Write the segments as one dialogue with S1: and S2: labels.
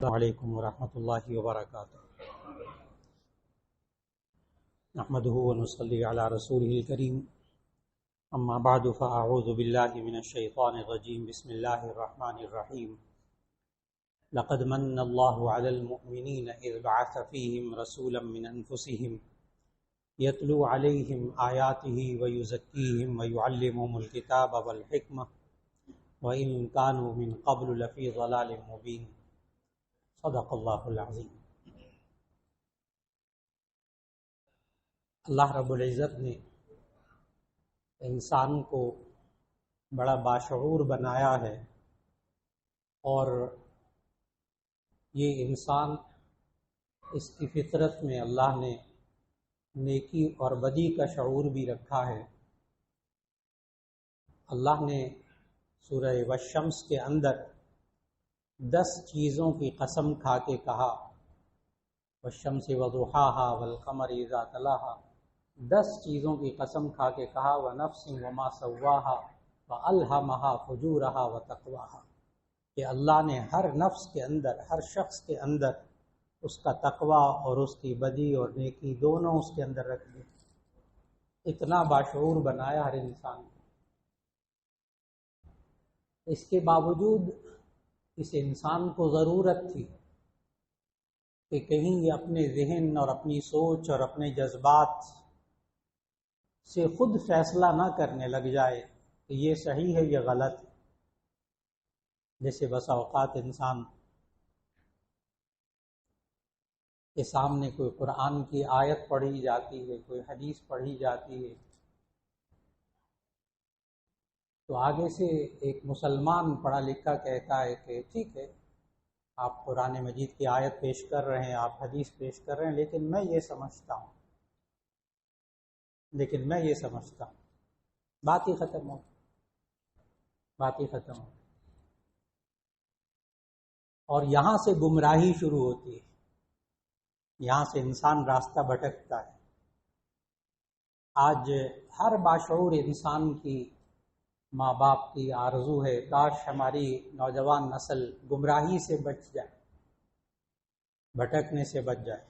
S1: السلام علیکم ورحمۃ اللہ وبرکاتہ۔ نحمده ونصلي على رسوله الكريم، اما بعد فاعوذ باللہ من الشیطان الرجیم، بسم اللہ الرحمن الرحیم۔ لقد من اللہ علی المؤمنین اذ بعث فیہم رسولا من انفسہم یتلو علیہم آیاتہ ویزکیہم ویعلمہم الکتاب والحکمہ وإن كانوا من قبل لفی ضلال مبین۔ صدق اللہ العظیم۔ اللہ رب العزت نے انسان کو بڑا باشعور بنایا ہے، اور یہ انسان، اس کی فطرت میں اللہ نے نیکی اور بدی کا شعور بھی رکھا ہے۔ اللہ نے سورہ والشمس کے اندر 10 چیزوں کی قسم کھا کے کہا، والشمس وضحاها والقمر اذا تلاها، 10 چیزوں کی قسم کھا کے کہا، ونفس وما سواها والہمها فجورها وتقواها، کہ اللہ نے ہر نفس کے اندر، ہر شخص کے اندر اس کا تقوی اور اس کی بدی اور نیکی دونوں اس کے اندر رکھ دی۔ اتنا باشعور بنایا ہر انسان کو۔ اس کے باوجود اس انسان کو ضرورت تھی کہ کہیں یہ اپنے ذہن اور اپنی سوچ اور اپنے جذبات سے خود فیصلہ نہ کرنے لگ جائے کہ یہ صحیح ہے یہ غلط ہے۔ جیسے بسا اوقات انسان کے سامنے کوئی قرآن کی آیت پڑھی جاتی ہے، کوئی حدیث پڑھی جاتی ہے، تو آگے سے ایک مسلمان پڑھا لکھا کہتا ہے کہ ٹھیک ہے، آپ قرآن مجید کی آیت پیش کر رہے ہیں، آپ حدیث پیش کر رہے ہیں، لیکن میں یہ سمجھتا ہوں، بات ہی ختم ہو۔ اور یہاں سے گمراہی شروع ہوتی ہے، یہاں سے انسان راستہ بھٹکتا ہے۔ آج ہر باشعور انسان کی، ماں باپ کی آرزو ہے کاش ہماری نوجوان نسل گمراہی سے بچ جائے، بھٹکنے سے بچ جائے۔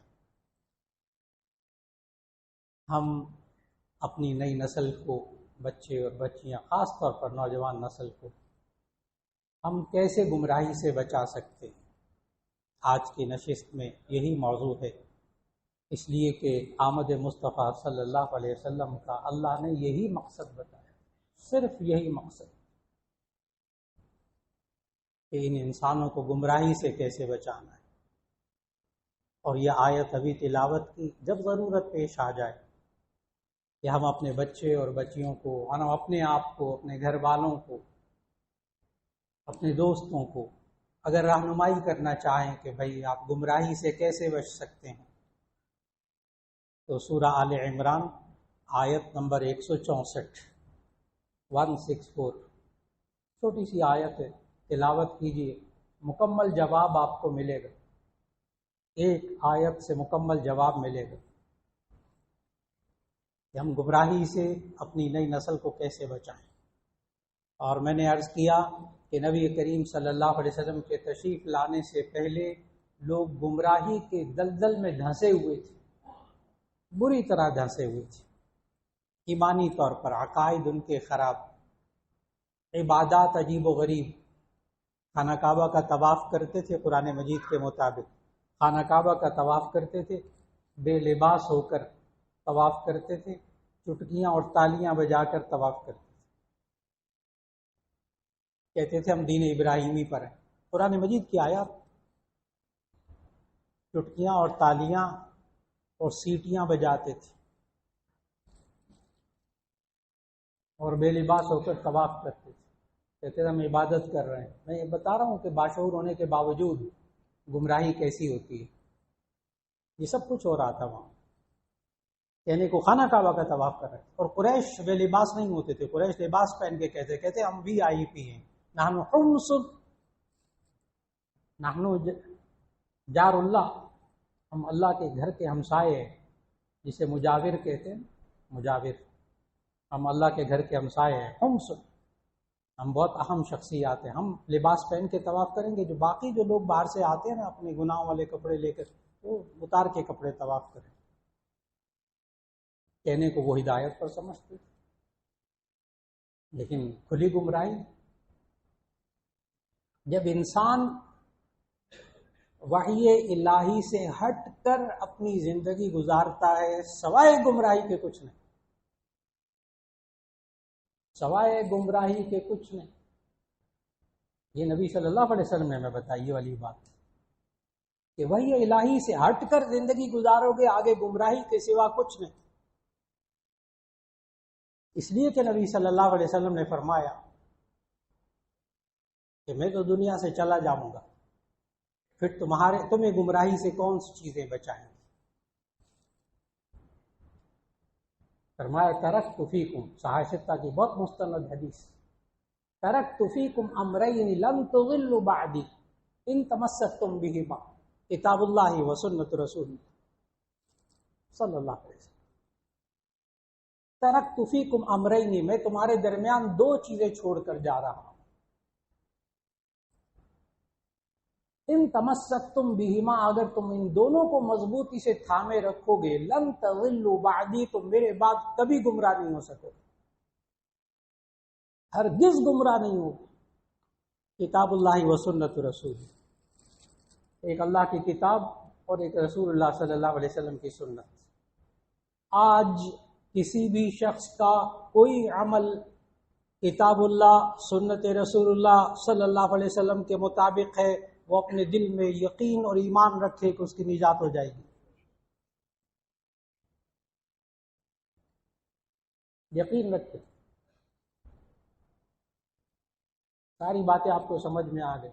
S1: ہم اپنی نئی نسل کو، بچے اور بچیاں، خاص طور پر نوجوان نسل کو ہم کیسے گمراہی سے بچا سکتے ہیں؟ آج کی نشست میں یہی موضوع ہے، اس لیے کہ آمد مصطفیٰ صلی اللہ علیہ وسلم کا اللہ نے یہی مقصد بتایا، صرف یہی مقصد کہ ان انسانوں کو گمراہی سے کیسے بچانا ہے۔ اور یہ آیت ابھی تلاوت کی، جب ضرورت پیش آ جائے کہ ہم اپنے بچے اور بچیوں کو، ہم اپنے آپ کو، اپنے گھر والوں کو، اپنے دوستوں کو اگر رہنمائی کرنا چاہیں کہ بھئی آپ گمراہی سے کیسے بچ سکتے ہیں، تو سورہ آل عمران آیت نمبر 164 چھوٹی سی آیت ہے، تلاوت کیجیے، مکمل جواب آپ کو ملے گا، ایک آیت سے مکمل جواب ملے گا کہ ہم گمراہی سے اپنی نئی نسل کو کیسے بچائیں۔ اور میں نے عرض کیا کہ نبی کریم صلی اللہ علیہ وسلم کے تشریف لانے سے پہلے لوگ گمراہی کے دلدل میں دھنسے ہوئے تھے، بری طرح دھنسے ہوئے تھے، ایمانی طور پر عقائد ان کے خراب، عبادات عجیب و غریب۔ خانہ کعبہ کا طواف کرتے تھے قرآن مجید کے مطابق، خانہ کعبہ کا طواف کرتے تھے، بے لباس ہو کر طواف کرتے تھے، چٹکیاں اور تالیاں بجا کر طواف کرتے تھے، کہتے تھے ہم دین ابراہیمی پر ہیں۔ قرآن مجید کی آیات چٹکیاں اور تالیاں اور سیٹیاں بجاتے تھے اور بے لباس ہو کر طواف کرتے تھے، کہتے تھے ہم عبادت کر رہے ہیں۔ میں یہ بتا رہا ہوں کہ باشعور ہونے کے باوجود گمراہی کیسی ہوتی ہے۔ یہ سب کچھ ہو رہا تھا وہاں، کہنے کو خانہ کعبہ کا طواف کر رہے ہیں، اور قریش بے لباس نہیں ہوتے تھے، قریش لباس پہن کے کہتے ہم VIP ہیں، نحن حمص، نحن جار اللہ، ہم اللہ کے گھر کے ہمسائے ہیں، جسے مجاور کہتے ہیں، مجاور، ہم اللہ کے گھر کے ہمسائے ہیں، حمص، ہم بہت اہم شخصیات ہیں. ہم لباس پہن کے طواف کریں گے، جو باقی جو لوگ باہر سے آتے ہیں نا اپنے گناہوں والے کپڑے لے کر، وہ اتار کے کپڑے طواف کریں. کہنے کو وہ ہدایت پر سمجھتے، لیکن کھلی گمراہی. جب انسان وحی الہی سے ہٹ کر اپنی زندگی گزارتا ہے سوائے گمراہی کے کچھ نہیں، سوائے گمراہی کے کچھ نہیں. یہ نبی صلی اللہ علیہ وسلم نے ہمیں بتائی یہ والی بات کہ وحی الہی سے ہٹ کر زندگی گزارو گے آگے گمراہی کے سوا کچھ نہیں. اس لیے کہ نبی صلی اللہ علیہ وسلم نے فرمایا کہ میں تو دنیا سے چلا جاؤں گا، پھر تمہیں گمراہی سے کون سی چیزیں بچائیں گی؟ فرمایا ترکت فیکم، صحیح ستہ کی بہت مستند حدیث، ترکت فیکم امرین لن تضلوا بعدی ان تمسکتم بہما کتاب اللہ و سنت رسول صلی اللہ علیہ وسلم. ترکت فیکم امرین، میں تمہارے درمیان دو چیزیں چھوڑ کر جا رہا ہوں. ان تمسکتم بہما، اگر تم ان دونوں کو مضبوطی سے تھامے رکھو گے، لن تضلوا بعدی، تم میرے بعد کبھی گمراہ نہیں ہو سکو، ہرگز گمراہ نہیں ہو. کتاب اللہ و سنت رسول، ایک اللہ کی کتاب اور ایک رسول اللہ صلی اللہ علیہ وسلم کی سنت. آج کسی بھی شخص کا کوئی عمل کتاب اللہ سنت رسول اللہ صلی اللہ علیہ وسلم کے مطابق ہے، وہ اپنے دل میں یقین اور ایمان رکھے کہ اس کی نجات ہو جائے گی. یقین رکھے. ساری باتیں آپ کو سمجھ میں آ گئی.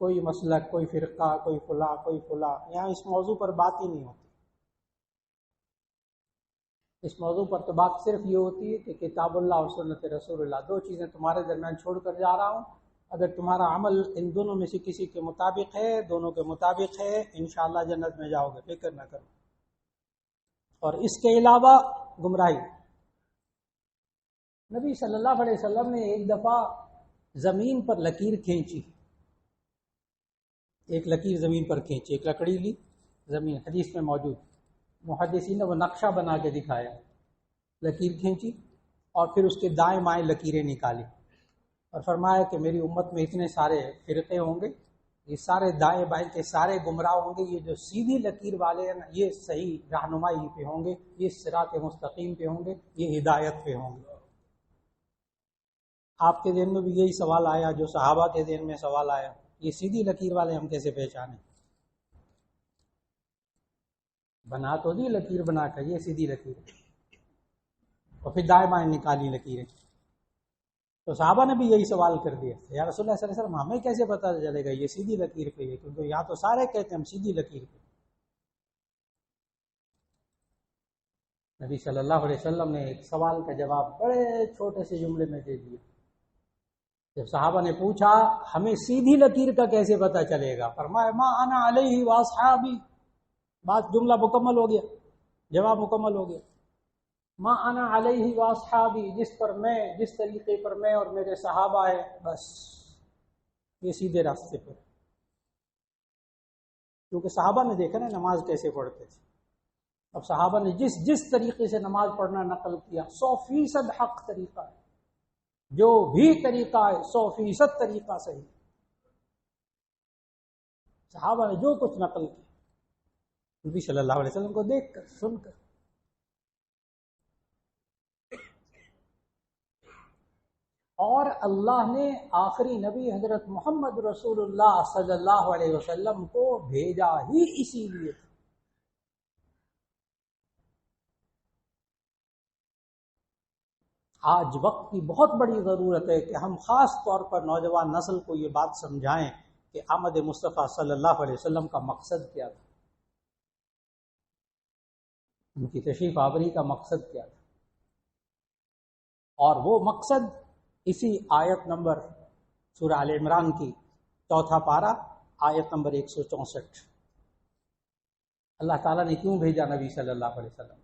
S1: کوئی مسلک، کوئی فرقہ، کوئی فلاں، کوئی فلاں، یہاں اس موضوع پر بات ہی نہیں ہوتی. اس موضوع پر تو بات صرف یہ ہوتی ہے کہ کتاب اللہ اور سنت رسول اللہ، دو چیزیں تمہارے درمیان چھوڑ کر جا رہا ہوں، اگر تمہارا عمل ان دونوں میں سے کسی کے مطابق ہے، دونوں کے مطابق ہے، انشاءاللہ جنت میں جاؤ گے، فکر نہ کرو. اور اس کے علاوہ گمراہی. نبی صلی اللہ علیہ وسلم نے ایک دفعہ زمین پر لکیر کھینچی، ایک لکیر زمین پر کھینچی، ایک لکڑی لی، زمین حدیث میں موجود، محدثین نے وہ نقشہ بنا کے دکھایا. لکیر کھینچی اور پھر اس کے دائیں بائیں لکیریں نکالی اور فرمایا کہ میری امت میں اتنے سارے فرقے ہوں گے، یہ سارے دائیں بائیں کے سارے گمراہ ہوں گے، یہ جو سیدھی لکیر والے ہیں نا یہ صحیح رہنمائی پہ ہوں گے، یہ صراط مستقیم پہ ہوں گے، یہ ہدایت پہ ہوں گے. آپ کے ذہن میں بھی یہی سوال آیا جو صحابہ کے ذہن میں سوال آیا، یہ سیدھی لکیر والے ہم کیسے پہچانیں؟ بنا تو دی لکیر بنا کر، یہ سیدھی لکیر، اور پھر دائیں بائیں نکالی لکیریں. تو صحابہ نے بھی یہی سوال کر دیا، یا رسول اللہ صلی اللہ علیہ وسلم ہمیں کیسے پتہ چلے گا یہ سیدھی لکیر پہ ہے، کیونکہ یہاں تو سارے کہتے ہیں ہم سیدھی لکیر پہ. نبی صلی اللہ علیہ وسلم نے ایک سوال کا جواب بڑے چھوٹے سے جملے میں دے دیا. جب صحابہ نے پوچھا ہمیں سیدھی لکیر کا کیسے پتہ چلے گا، فرمایا ما انا علیہ واصحابی، بات جملہ مکمل ہو گیا، جواب مکمل ہو گیا. ما انا علیہ واصحابی، جس پر میں، جس طریقے پر میں اور میرے صحابہ ہیں، بس یہ سیدھے راستے پر. کیونکہ صحابہ نے دیکھا نا نماز کیسے پڑھتے تھے. اب صحابہ نے جس طریقے سے نماز پڑھنا نقل کیا 100% حق طریقہ ہے، جو بھی طریقہ ہے 100% طریقہ صحیح. صحابہ نے جو کچھ نقل کیا نبی صلی اللہ علیہ وسلم کو دیکھ کر، سن کر. اور اللہ نے آخری نبی حضرت محمد رسول اللہ صلی اللہ علیہ وسلم کو بھیجا ہی اسی لیے تھا. آج وقت کی بہت بڑی ضرورت ہے کہ ہم خاص طور پر نوجوان نسل کو یہ بات سمجھائیں کہ آمد مصطفیٰ صلی اللہ علیہ وسلم کا مقصد کیا تھا، ان کی تشریف آوری کا مقصد کیا تھا. اور وہ مقصد اسی آیت نمبر سورہ آل عمران کی 4 پارہ آیت نمبر 164. اللہ تعالیٰ نے کیوں بھیجا نبی صلی اللہ علیہ وسلم؟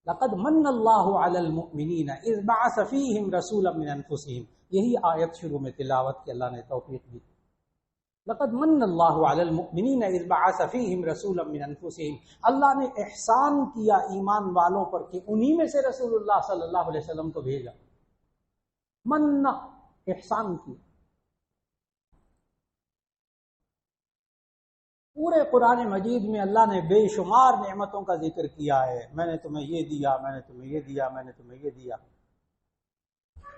S1: لقد من اللہ علی المؤمنین اذ بعث فیہم رسولا من انفسہم، یہی آیت شروع میں تلاوت کی اللہ نے توفیق دی. لقد من اللہ علی المؤمنین اذ بعث فیہم رسولا من انفسہم، اللہ نے احسان کیا ایمان والوں پر کہ انہی میں سے رسول اللہ صلی اللہ علیہ وسلم کو بھیجا. من، احسان کی. پورے قرآن مجید میں اللہ نے بے شمار نعمتوں کا ذکر کیا ہے. میں نے تمہیں یہ دیا، میں نے تمہیں یہ دیا، میں نے تمہیں یہ دیا.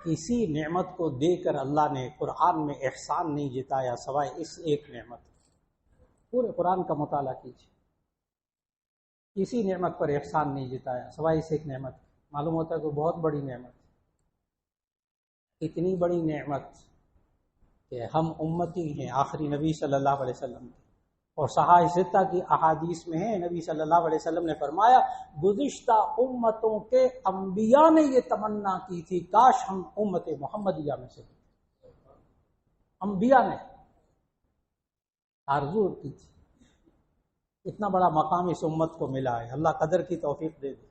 S1: کسی نعمت کو دے کر اللہ نے قرآن میں احسان نہیں جتایا سوائے اس ایک نعمت. پورے قرآن کا مطالعہ کیجیے، کسی نعمت پر احسان نہیں جتایا سوائے اس ایک نعمت. معلوم ہوتا ہے کہ بہت بڑی نعمت، اتنی بڑی نعمت کہ ہم امتی ہیں آخری نبی صلی اللہ علیہ وسلم کے. اور صحاح ستہ کی احادیث میں ہے، نبی صلی اللہ علیہ وسلم نے فرمایا گزشتہ امتوں کے انبیاء نے یہ تمنا کی تھی کاش ہم امت محمدیہ میں سے ہوتے. انبیاء نے آرزو کی تھی. اتنا بڑا مقام اس امت کو ملا ہے. اللہ قدر کی توفیق دے دے.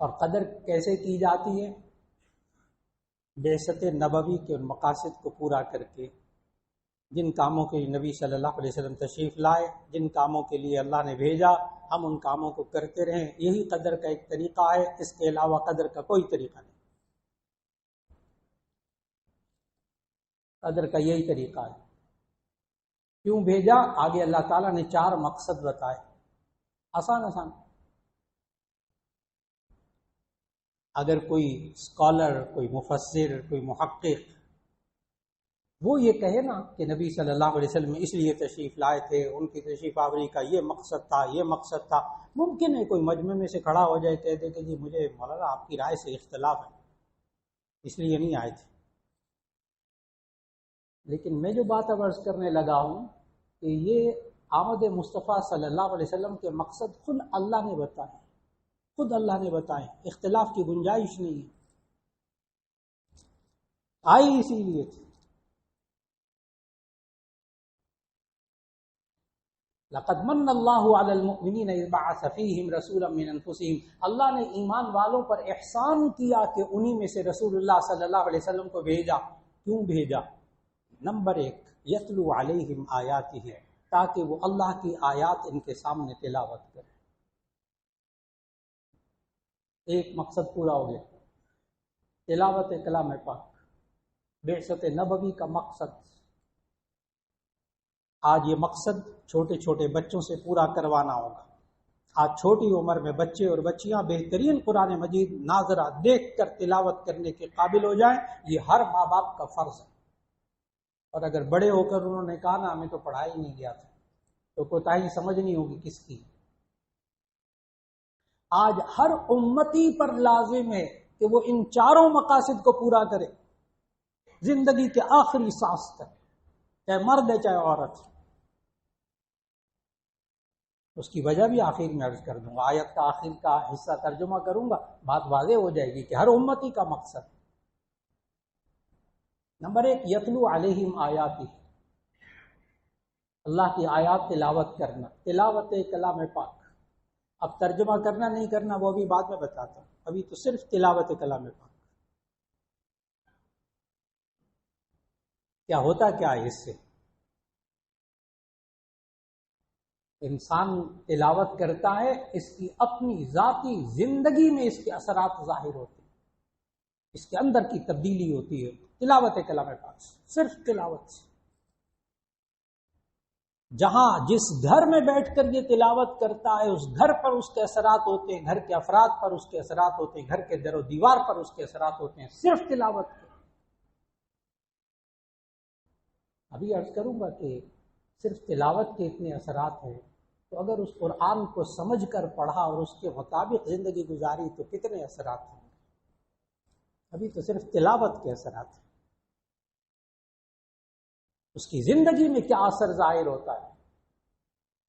S1: اور قدر کیسے کی جاتی ہے؟ بعثت نبوی کے ان مقاصد کو پورا کر کے، جن کاموں کے نبی صلی اللہ علیہ وسلم تشریف لائے، جن کاموں کے لیے اللہ نے بھیجا، ہم ان کاموں کو کرتے رہیں. یہی قدر کا ایک طریقہ ہے، اس کے علاوہ قدر کا کوئی طریقہ نہیں. قدر کا یہی طریقہ ہے. کیوں بھیجا؟ آگے اللہ تعالیٰ نے 4 مقصد بتائے. آسان آسان. اگر کوئی اسکالر، کوئی مفسر، کوئی محقق وہ یہ کہے نا کہ نبی صلی اللہ علیہ وسلم اس لیے تشریف لائے تھے، ان کی تشریف آوری کا یہ مقصد تھا، یہ مقصد تھا. ممکن ہے کوئی مجمع میں سے کھڑا ہو جائے، کہہ دے کہ جی مجھے مولانا آپ کی رائے سے اختلاف ہے، اس لیے نہیں آئے تھے. لیکن میں جو بات عرض کرنے لگا ہوں کہ یہ آمد مصطفیٰ صلی اللہ علیہ وسلم کے مقصد خود اللہ نے بتائے، خود اللہ نے بتائے. اختلاف کی گنجائش نہیں ہے. آئی اسی لیے تھی. لقد من اللہ علی المؤمنین اذ بعث فیہم رسولا من انفسہم، اللہ نے ایمان والوں پر احسان کیا کہ انہی میں سے رسول اللہ صلی اللہ علیہ وسلم کو بھیجا. کیوں بھیجا؟ نمبر 1 یتلو علیہم آیاتہ، تاکہ وہ اللہ کی آیات ان کے سامنے تلاوت کرے. ایک مقصد پورا ہو گیا، تلاوت کلام پاک. بعثت نبوی کا مقصد، آج یہ مقصد چھوٹے چھوٹے بچوں سے پورا کروانا ہوگا. آج چھوٹی عمر میں بچے اور بچیاں بہترین قرآن مجید ناظرہ دیکھ کر تلاوت کرنے کے قابل ہو جائیں، یہ ہر ماں باپ کا فرض ہے. اور اگر بڑے ہو کر انہوں نے کہا نا ہمیں تو پڑھائی نہیں گیا تھا، تو کوتاہی سمجھنی ہوگی کس کی. آج ہر امتی پر لازم ہے کہ وہ ان 4 مقاصد کو پورا کرے زندگی کے آخری سانس تک، چاہے مرد ہے چاہے عورت. اس کی وجہ بھی آخر میں عرض کر دوں گا. آیت کا آخر کا حصہ ترجمہ کروں گا، بات واضح ہو جائے گی کہ ہر امتی کا مقصد. نمبر 1 یتلو علیہم آیاتی، اللہ کی آیات تلاوت کرنا، تلاوت کلام پاک. اب ترجمہ کرنا نہیں کرنا وہ بھی بعد میں بتاتا ہوں، ابھی تو صرف تلاوت کلام پاک. کیا ہوتا کیا ہے اس سے؟ انسان تلاوت کرتا ہے، اس کی اپنی ذاتی زندگی میں اس کے اثرات ظاہر ہوتے ہیں، اس کے اندر کی تبدیلی ہوتی ہے تلاوت کلام پاک سے، صرف تلاوت سے. جہاں جس گھر میں بیٹھ کر یہ تلاوت کرتا ہے اس گھر پر اس کے اثرات ہوتے ہیں، گھر کے افراد پر اس کے اثرات ہوتے ہیں، گھر کے در و دیوار پر اس کے اثرات ہوتے ہیں، صرف تلاوت کے. ابھی عرض کروں گا کہ صرف تلاوت کے اتنے اثرات ہیں، تو اگر اس قرآن کو سمجھ کر پڑھا اور اس کے مطابق زندگی گزاری تو کتنے اثرات ہیں. ابھی تو صرف تلاوت کے اثرات ہیں. اس کی زندگی میں کیا اثر ظاہر ہوتا ہے؟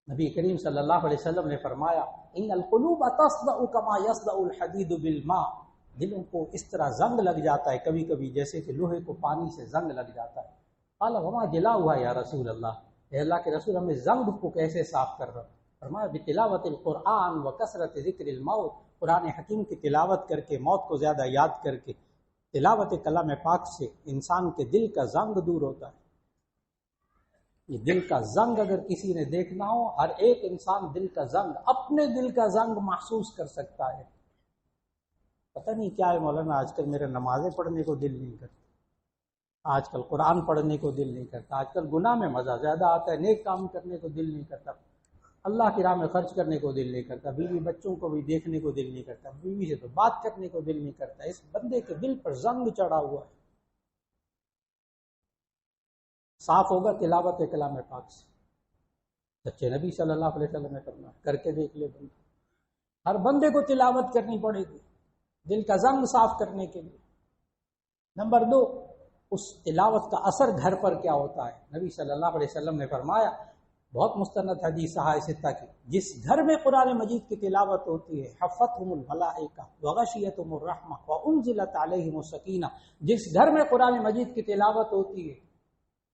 S1: نبی کریم صلی اللہ علیہ وسلم نے فرمایا ان القلوب تصدع كما يصدع الحديد بالماء، دلوں کو اس طرح زنگ لگ جاتا ہے کبھی کبھی جیسے کہ لوہے کو پانی سے زنگ لگ جاتا ہے. قال وما جلا ہوا یا رسول اللہ، اے اللہ کے رسول ہمیں زنگ کو کیسے صاف کر رہا؟ فرمایا بتلاوت القرآن و کثرت ذکر الموت، قرآن حکیم کی تلاوت کر کے، موت کو زیادہ یاد کر کے، تلاوت کلام پاک سے انسان کے دل کا زنگ دور ہوتا ہے۔ یہ دل کا زنگ اگر کسی نے دیکھنا ہو، ہر ایک انسان دل کا زنگ، اپنے دل کا زنگ محسوس کر سکتا ہے۔ پتہ نہیں کیا ہے مولانا، آج کل میرا نمازیں پڑھنے کو دل نہیں کرتا، آج کل قرآن پڑھنے کو دل نہیں کرتا، آج کل گناہ میں مزہ زیادہ آتا ہے، نیک کام کرنے کو دل نہیں کرتا، اللہ کی راہ میں خرچ کرنے کو دل نہیں کرتا، بیوی بچوں کو بھی دیکھنے کو دل نہیں کرتا، بیوی سے تو بات کرنے کو دل نہیں کرتا۔ اس بندے کے دل پر زنگ چڑھا ہوا ہے۔ صاف ہوگا تلاوت کلام پاک سے۔ سچے نبی صلی اللہ علیہ وسلم نے کرنا، کر کے دیکھ لے بندہ، ہر بندے کو تلاوت کرنی پڑے گی دل کا زنگ صاف کرنے کے لیے۔ نمبر 2، اس تلاوت کا اثر گھر پر کیا ہوتا ہے؟ نبی صلی اللہ علیہ وسلم نے فرمایا، بہت مستند حدیث صحاح ستہ کی، جس گھر میں قرآن مجید کی تلاوت ہوتی ہے حفتہم الملائکہ وغشیتہم الرحمہ وانزلت علیہم السکینہ، جس گھر میں قرآن مجید کی تلاوت ہوتی ہے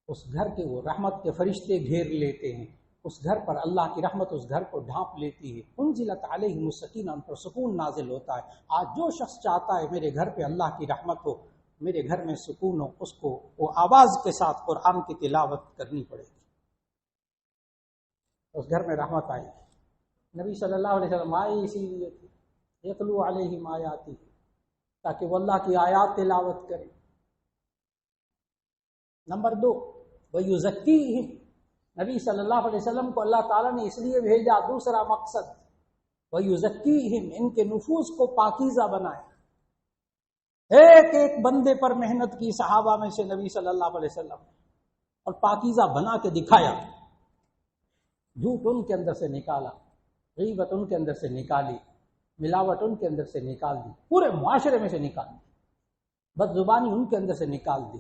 S1: اس گھر کے وہ رحمت کے فرشتے گھیر لیتے ہیں، اس گھر پر اللہ کی رحمت اس گھر کو ڈھانپ لیتی ہے، انزلت علیہم السکینہ، ان پر سکون نازل ہوتا ہے۔ آج جو شخص چاہتا ہے میرے گھر پہ اللہ کی رحمت ہو، میرے گھر میں سکون ہو، اس کو وہ آواز کے ساتھ قرآن کی تلاوت کرنی پڑے گی، اس گھر میں رحمت آئے گی۔ نبی صلی اللہ علیہ وسلم آئے اسی لیے یتلو علیہم آیاتی، تاکہ وہ اللہ کی آیات تلاوت کرے۔ نمبر 2، وَيُزَكِّيهِمْ، نبی صلی اللہ علیہ وسلم کو اللہ تعالیٰ نے اس لیے بھیجا، دوسرا مقصد وَيُزَكِّيهِمْ، ان کے نفوس کو پاکیزہ بنائے۔ ایک ایک بندے پر محنت کی صحابہ میں سے نبی صلی اللہ علیہ وسلم، اور پاکیزہ بنا کے دکھایا۔ جھوٹ ان کے اندر سے نکالا، غیبت ان کے اندر سے نکالی، ملاوٹ ان کے اندر سے نکال دی، پورے معاشرے میں سے نکال دی، بد زبانی ان کے اندر سے نکال دی،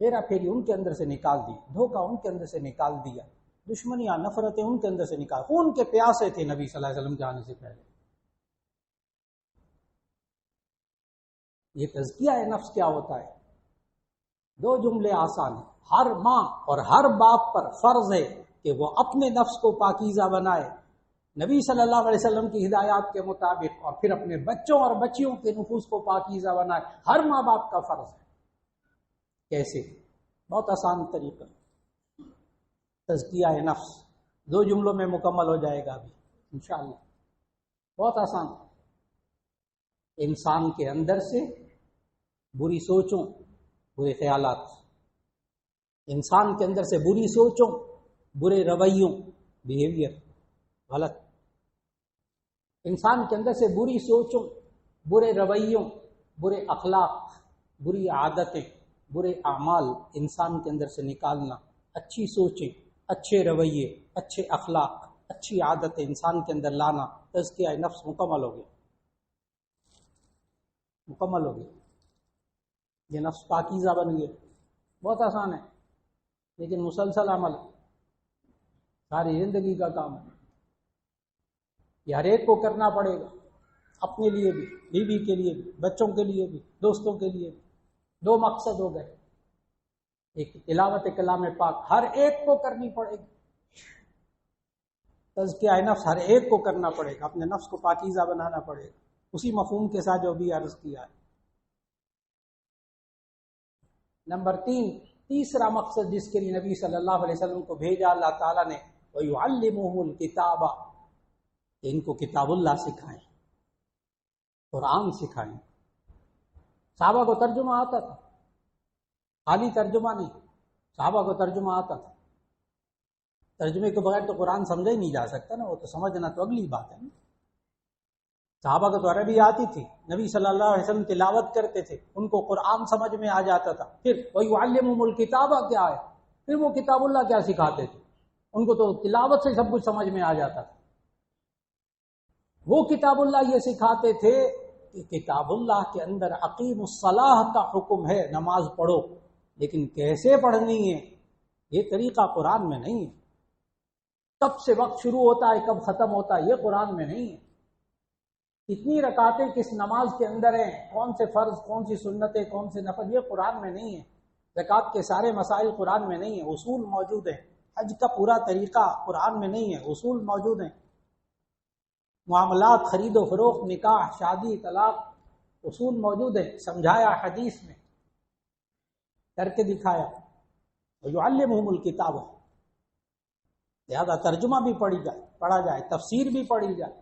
S1: ہیرا پھیری ان کے اندر سے نکال دی، دھوکہ ان کے اندر سے نکال دیا، دشمنیاں نفرتیں ان کے اندر سے نکال، خون کے پیاسے تھے نبی صلی اللہ علیہ وسلم کے آنے سے پہلے۔ یہ تزکیہ نفس کیا ہوتا ہے؟ 2 جملے آسان ہیں۔ ہر ماں اور ہر باپ پر فرض ہے کہ وہ اپنے نفس کو پاکیزہ بنائے نبی صلی اللہ علیہ وسلم کی ہدایات کے مطابق، اور پھر اپنے بچوں اور بچیوں کے نفوس کو پاکیزہ بنائے۔ ہر ماں باپ کا فرض ہے۔ کیسے؟ بہت آسان طریقہ، تزکیہ نفس 2 جملوں میں مکمل ہو جائے گا ابھی انشاءاللہ۔ بہت آسان، انسان کے اندر سے بری سوچوں، برے خیالات، انسان کے اندر سے بری سوچوں، برے رویوں، بیہیویئر غلط، انسان کے اندر سے بری سوچوں، برے رویوں، برے اخلاق، بری عادتیں، برے اعمال انسان کے اندر سے نکالنا، اچھی سوچیں، اچھے رویے، اچھے اخلاق، اچھی عادتیں انسان کے اندر لانا، تزکیہ نفس مکمل ہو گیا، مکمل ہو گیا، یہ نفس پاکیزہ بن گیا۔ بہت آسان ہے، لیکن مسلسل عمل، ساری زندگی کا کام ہے، یہ ہر ایک کو کرنا پڑے گا، اپنے لیے بھی، بیوی کے لیے بھی، بچوں کے لیے بھی، دوستوں کے لیے بھی۔ 2 مقصد ہو گئے، ایک تلاوت کلام پاک ہر ایک کو کرنی پڑے گی، تزکیہ نفس ہر ایک کو کرنا پڑے گا، اپنے نفس کو پاکیزہ بنانا پڑے گا، اسی مفہوم کے ساتھ جو بھی عرض کیا ہے۔ نمبر 3، تیسرا مقصد جس کے لیے نبی صلی اللہ علیہ وسلم کو بھیجا اللہ تعالیٰ نے، وَيُعَلِّمُهُ الْكِتَابَ، کہ ان کو کتاب اللہ سکھائیں، قرآن سکھائیں۔ صحابہ کو ترجمہ آتا تھا، خالی ترجمہ نہیں، صحابہ کو ترجمہ آتا تھا، ترجمے کے بغیر تو قرآن سمجھا ہی نہیں جا سکتا نا، وہ تو سمجھنا تو اگلی بات ہے نا۔ صحابہ کو تو عربی آتی تھی، نبی صلی اللہ علیہ وسلم تلاوت کرتے تھے، ان کو قرآن سمجھ میں آ جاتا تھا۔ پھر وَيُعَلِّمُهُمُ الْكِتَابَ کیا ہے؟ پھر وہ کتاب اللہ کیا سکھاتے تھے؟ ان کو تو تلاوت سے سب کچھ سمجھ میں آ جاتا تھا۔ وہ کتاب اللہ یہ سکھاتے تھے کہ کتاب اللہ کے اندر اقیم الصلاۃ کا حکم ہے، نماز پڑھو، لیکن کیسے پڑھنی ہے یہ طریقہ قرآن میں نہیں ہے۔ کب سے وقت شروع ہوتا ہے، کب ختم ہوتا ہے، یہ قرآن میں نہیں ہے۔ کتنی رکعتیں کس نماز کے اندر ہیں، کون سے فرض، کون سی سنتیں، کون سے نفل، یہ قرآن میں نہیں ہے۔ زکوٰۃ کے سارے مسائل قرآن میں نہیں ہیں، اصول موجود ہیں، حج کا پورا طریقہ قرآن میں نہیں ہے، اصول موجود ہیں، معاملات، خرید و فروخت، نکاح، شادی، طلاق، اصول موجود ہیں، سمجھایا حدیث میں، کر کے دکھایا۔ وَيُعَلِّمُهُمُ الْكِتَابَ، لہذا ترجمہ بھی پڑھا جائے، تفسیر بھی پڑھی جائے۔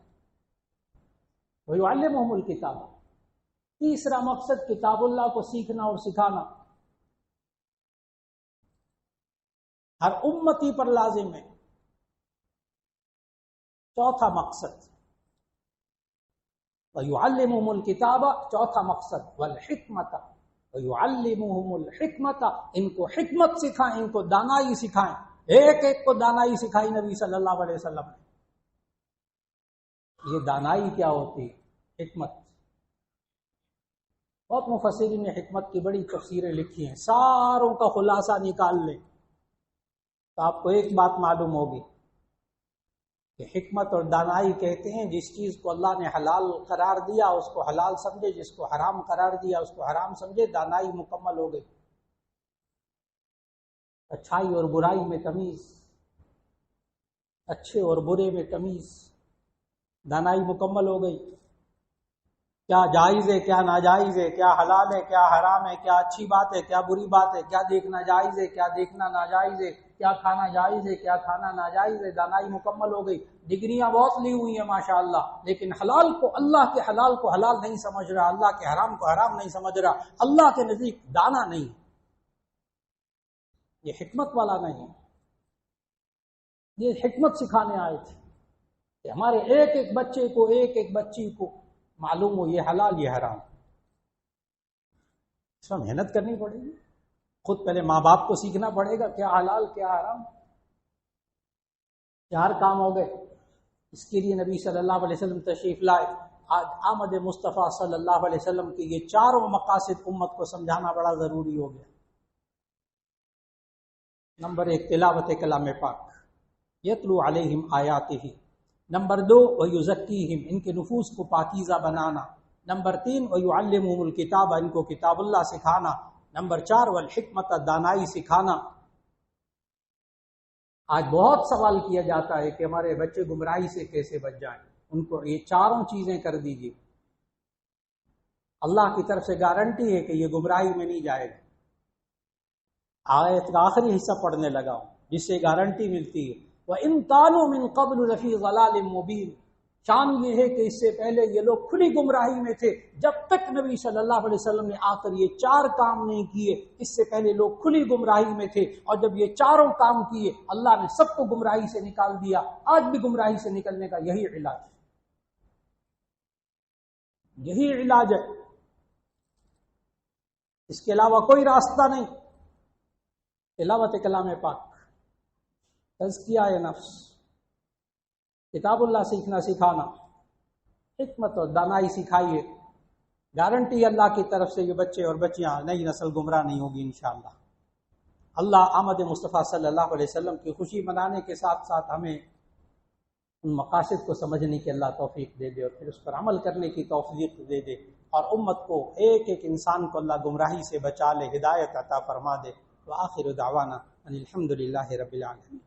S1: وَيُعَلِّمُهُمُ الْكِتَابَ، تیسرا مقصد کتاب اللہ کو سیکھنا اور سکھانا، ہر امتی پر لازم ہے۔ چوتھا مقصد وَيُعَلِّمُهُمُ الْكِتَابَ، چوتھا مقصد وَالْحِکْمَةَ، وَيُعَلِّمُهُمُ الْحِکْمَةَ، ان کو حکمت سکھائیں، ان کو دانائی سکھائیں، ایک ایک کو دانائی سکھائی نبی صلی اللہ علیہ وسلم نے۔ یہ دانائی کیا ہوتی ہے؟ حکمت۔ بہت مفسرین نے حکمت کی بڑی تفسیریں لکھی ہیں، ساروں کا خلاصہ نکال لیں تو آپ کو ایک بات معلوم ہوگی کہ حکمت اور دانائی کہتے ہیں جس چیز کو اللہ نے حلال قرار دیا اس کو حلال سمجھے، جس کو حرام قرار دیا اس کو حرام سمجھے، دانائی مکمل ہو گئی۔ اچھائی اور برائی میں تمیز، اچھے اور برے میں تمیز، دانائی مکمل ہو گئی۔ کیا جائز ہے، کیا ناجائز ہے، کیا حلال ہے، کیا حرام ہے، کیا اچھی بات ہے، کیا بری بات ہے، کیا دیکھنا جائز ہے، کیا دیکھنا ناجائز ہے، کیا کھانا جائز ہے، کیا کھانا ناجائز ہے، دانائی مکمل ہو گئی۔ ڈگریاں بہت لی ہوئی ہیں ماشاءاللہ، لیکن حلال کو، اللہ کے حلال کو حلال نہیں سمجھ رہا، اللہ کے حرام کو حرام نہیں سمجھ رہا، اللہ کے نزدیک دانا نہیں، یہ حکمت والا نہیں۔ یہ حکمت سکھانے آئے تھے کہ ہمارے ایک ایک بچے کو، ایک ایک بچی کو معلوم ہو یہ حلال یہ حرام۔ اس میں محنت کرنی پڑے گی، خود پہلے ماں باپ کو سیکھنا پڑے گا کیا حلال کیا حرام۔ 4 کام ہو گئے، اس کے لیے نبی صلی اللہ علیہ وسلم تشریف لائے۔ آج آمد مصطفیٰ صلی اللہ علیہ وسلم کی یہ 4 مقاصد امت کو سمجھانا بڑا ضروری ہو گیا۔ نمبر 1 تلاوت کلام پاک، یتلو علیہم آیاتہ۔ نمبر 2 ویزکیہم، ان کے نفوس کو پاکیزہ بنانا۔ نمبر 3 ویعلمہم الکتاب، ان کو کتاب اللہ سکھانا۔ نمبر 4 والحکمت، دانائی سکھانا۔ آج بہت سوال کیا جاتا ہے کہ ہمارے بچے گمراہی سے کیسے بچ جائیں، ان کو یہ 4 چیزیں کر دیجیے، اللہ کی طرف سے گارنٹی ہے کہ یہ گمراہی میں نہیں جائے گا۔ آیت کا آخری حصہ پڑھنے لگا ہوں جس سے گارنٹی ملتی ہے، وَإِن كَانُوا مِن قَبْلُ لَفِي ضَلَالٍ مُبِينٍ۔ شان یہ ہے کہ اس سے پہلے یہ لوگ کھلی گمراہی میں تھے، جب تک نبی صلی اللہ علیہ وسلم نے آ کر یہ 4 کام نہیں کیے، اس سے پہلے لوگ کھلی گمراہی میں تھے، اور جب یہ 4 کام کیے اللہ نے سب کو گمراہی سے نکال دیا۔ آج بھی گمراہی سے نکلنے کا یہی علاج ہے، یہی علاج ہے، اس کے علاوہ کوئی راستہ نہیں۔ تلاوت کلام پاک، تزکیہ نفس، کتاب اللہ سیکھنا سکھانا، حکمت اور دانائی سکھائیے، گارنٹی اللہ کی طرف سے یہ بچے اور بچیاں، نئی نسل گمراہ نہیں ہوگی انشاءاللہ۔ اللہ آمد مصطفیٰ صلی اللہ علیہ وسلم کی خوشی منانے کے ساتھ ساتھ ہمیں ان مقاصد کو سمجھنے کی اللہ توفیق دے دے، اور پھر اس پر عمل کرنے کی توفیق دے دے، اور امت کو ایک ایک انسان کو اللہ گمراہی سے بچا لے، ہدایت عطا فرما دے۔ وآخر دعوانا ان الحمد للہ رب العالمین۔